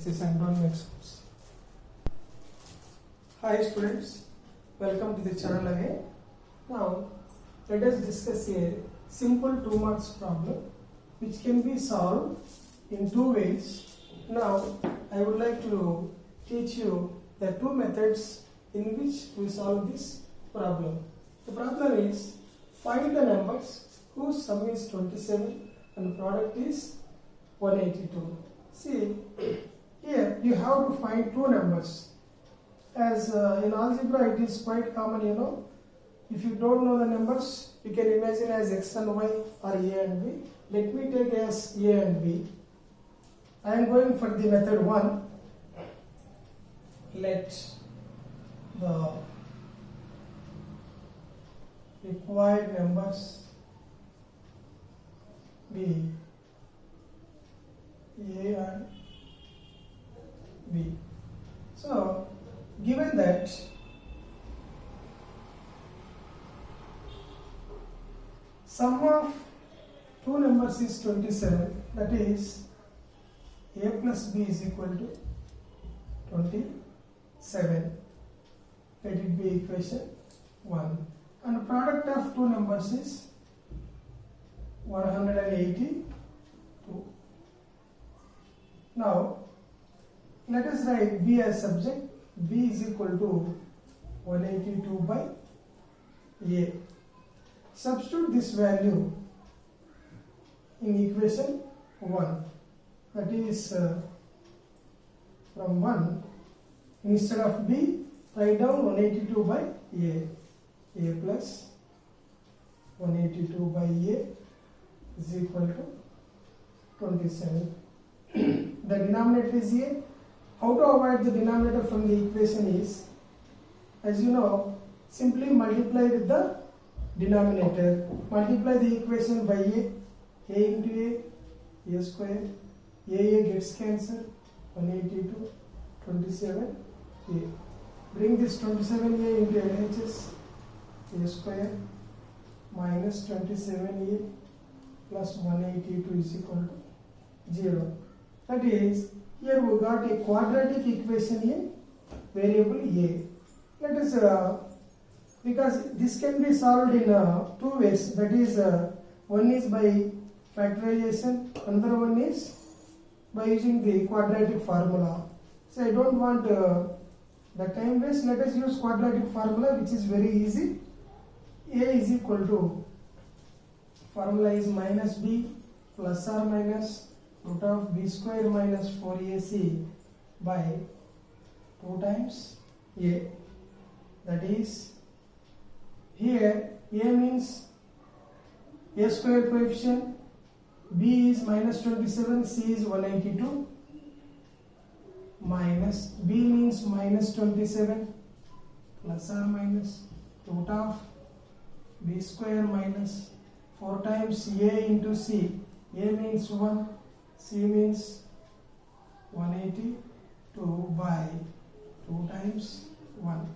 This and don't make sense. Hi students, welcome to the channel again. Now let us discuss a simple 2 marks problem which can be solved in two ways. Now I would like to teach you the two methods in which we solve this problem. The problem is find the numbers whose sum is 27 and product is 182. See, here you have to find two numbers. As in algebra it is quite common, if you don't know the numbers, you can imagine as x and y or a and b. Let me take as a and b. I am going for the method 1. Let the required numbers be a and b. So given that sum of two numbers is 27, that is a plus b is equal to 27. Let it be equation 1. And product of two numbers is 182. Now let us write b as subject. B is equal to 182 by a. Substitute this value in equation 1. That is from 1, instead of b, write down 182 by a. A plus 182 by a is equal to 27. The denominator is a. How to avoid the denominator from the equation is, as you know, simply multiply with the denominator. Multiply the equation by a into a square, a gets cancelled, 182, 27, a. Bring this 27a into LHS, a square minus 27a plus 182 is equal to 0. That is, here we got a quadratic equation in variable a. Let us, because this can be solved in two ways. That is, one is by factorization, another one is by using the quadratic formula. So I don't want the time waste. Let us use quadratic formula, which is very easy. A is equal to, formula is minus b plus or minus root of b square minus 4ac by 2 times a. That is, here a means a square coefficient, b is minus 27, c is 182, minus b means minus 27 plus or minus root of b square minus 4 times a into c. A means 1, c means 182 by 2 times 1.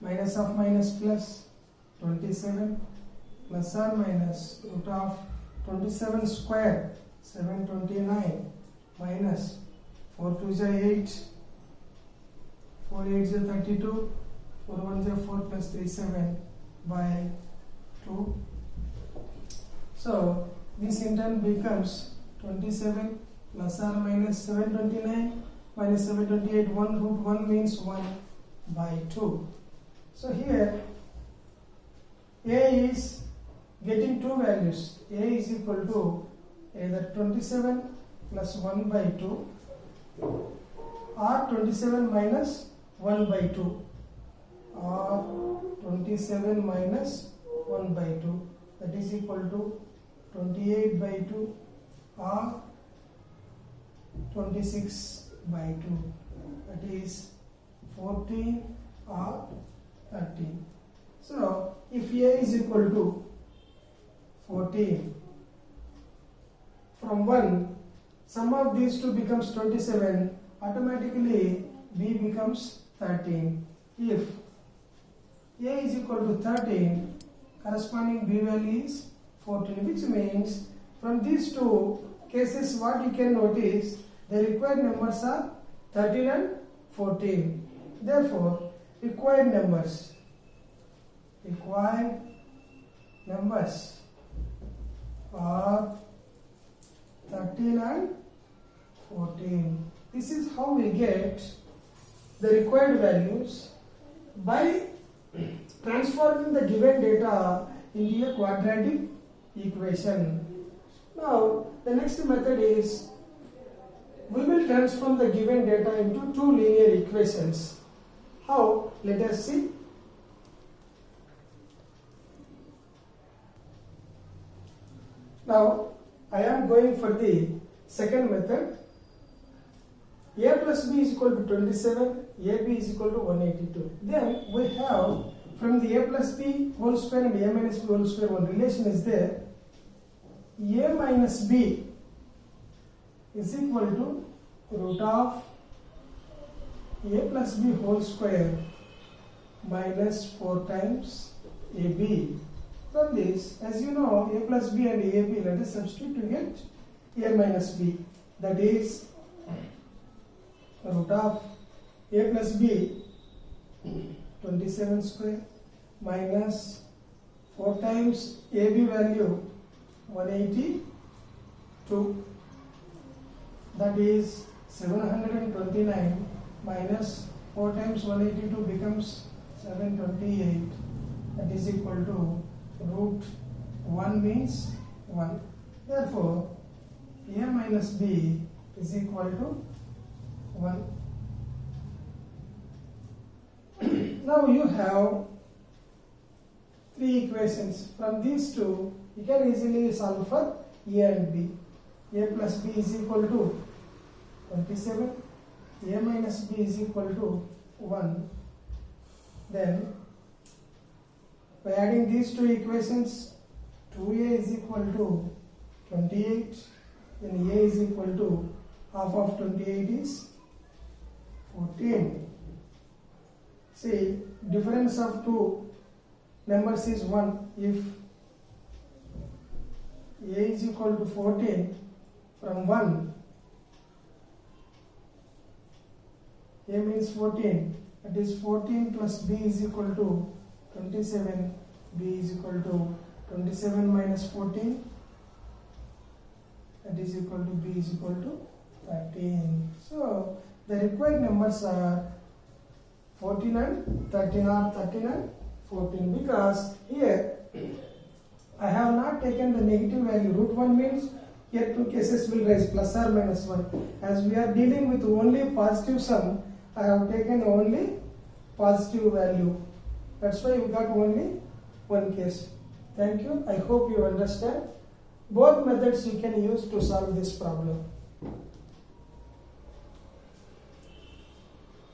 Minus of minus plus 27 plus or minus root of 27 square 729 minus 4 2s are 8, 4 8s are 32, 4 1s are 4 plus 3 7 by 2. So this in turn becomes 27 plus or minus 729 minus 728, 1 root 1 means 1 by 2. So here a is getting two values. A is equal to either 27 plus 1 by 2 or 27 minus 1 by 2 or 27 minus 1 by 2, that is equal to 28 by 2 or 26 by 2, that is 14 or 13. So if a is equal to 14, from 1 sum of these two becomes 27, automatically b becomes 13. If a is equal to 13, corresponding b value is 14, which means from these two cases what you can notice, The required numbers are 13 and 14. Therefore, required numbers are 13 and 14. This is how we get the required values by transforming the given data into a quadratic equation. Now, the next method is we will transform the given data into two linear equations. How? Let us see. Now, I am going for the second method. A plus B is equal to 27, AB is equal to 182. Then we have from the A plus B whole square and A minus B whole square, one relation is there. A minus B is equal to root of A plus B whole square minus 4 times AB. From this, as you know, A plus B and AB, let us substitute to get A minus B. That is root of A plus B 27 square minus 4 times AB value 182. That is 729 minus 4 times 182 becomes 728. That is equal to root 1 means 1. Therefore, A minus B is equal to 1. Now you have three equations. From these two, you can easily solve for A and B. A plus B is equal to 27. A minus B is equal to 1. Then, by adding these two equations, 2A is equal to 28. Then A is equal to half of 28 is 14. See, difference of two numbers is 1. If A is equal to 14, from 1, A means 14. That is 14 plus B is equal to 27. B is equal to 27 minus 14. That is equal to B is equal to 13. So, the required numbers are 14 and 13 or 13 and 14, because here I have not taken the negative value. Root 1 means here two cases will rise, plus or minus 1. As we are dealing with only positive sum, I have taken only positive value. That's why we got only one case. Thank you. I hope you understand. Both methods you can use to solve this problem.